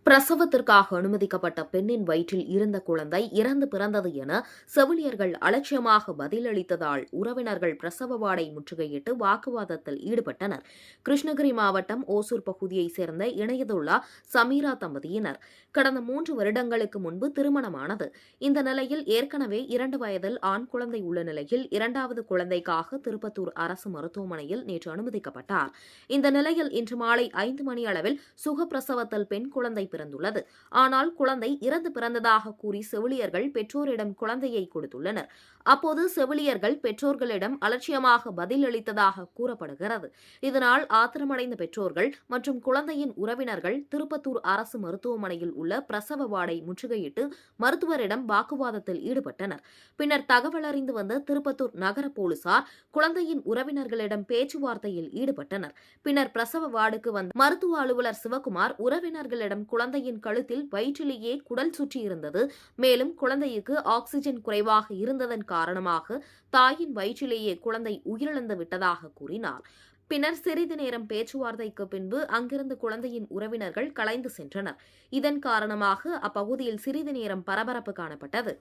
பிரசவத்திற்காக அனுமதிக்கப்பட்ட பெண்ணின் வயிற்றில் இருந்த குழந்தை இறந்து பிறந்தது என செவிலியர்கள் அலட்சியமாக பதிலளித்ததால் உறவினர்கள் பிரசவ வார்டை முற்றுகையிட்டு வாக்குவாதத்தில் ஈடுபட்டனர். கிருஷ்ணகிரி மாவட்டம் ஓசூர் பகுதியைச் சேர்ந்த இணையதுல்லா சமீரா தம்பதியினர் கடந்த 3 வருடங்களுக்கு முன்பு திருமணமானது. இந்த நிலையில் ஏற்கனவே 2 வயதில் ஆண் குழந்தை உள்ள நிலையில் 2வது குழந்தைக்காக திருப்பத்தூர் அரசு மருத்துவமனையில் நேற்று அனுமதிக்கப்பட்டார். இந்த நிலையில் இன்று மாலை 5 மணி அளவில் சுகப்பிரசவத்தில் பெண் குழந்தை பிறந்துள்ளது. ஆனால் குழந்தை இறந்து பிறந்ததாக கூறி செவிலியர்கள் பெற்றோரிடம் குழந்தையை கொடுத்துள்ளனர். அப்போது செவிலியர்கள் பெற்றோர்களிடம் அலட்சியமாக பதிலளித்ததாக கூறப்படுகிறது. இதனால் ஆத்திரமடைந்த பெற்றோர்கள் மற்றும் குழந்தையின் உறவினர்கள் திருப்பத்தூர் அரசு மருத்துவமனையில் உள்ள பிரசவ வார்டை முற்றுகையிட்டு மருத்துவரிடம் வாக்குவாதத்தில் ஈடுபட்டனர். பின்னர் தகவல் அறிந்து வந்த திருப்பத்தூர் நகர போலீசார் குழந்தையின் உறவினர்களிடம் பேச்சுவார்த்தையில் ஈடுபட்டனர். பின்னர் பிரசவ வார்டுக்கு வந்த மருத்துவ அலுவலர் சிவகுமார் உறவினர்களிடம் குழந்தையின் கழுத்தில் வயிற்றிலேயே குடல் சுற்றி இருந்தது. மேலும் குழந்தைக்கு ஆக்ஸிஜன் குறைவாக இருந்ததன் காரணமாக தாயின் வயிற்றிலேயே குழந்தை உயிரிழந்து விட்டதாக கூறினார். பின்னர் சிறிது நேரம் பேச்சுவார்த்தைக்கு பின்பு அங்கிருந்து குழந்தையின் உறவினர்கள் கலைந்து சென்றனர். இதன் காரணமாக அப்பகுதியில் சிறிது நேரம் பரபரப்பு காணப்பட்டது.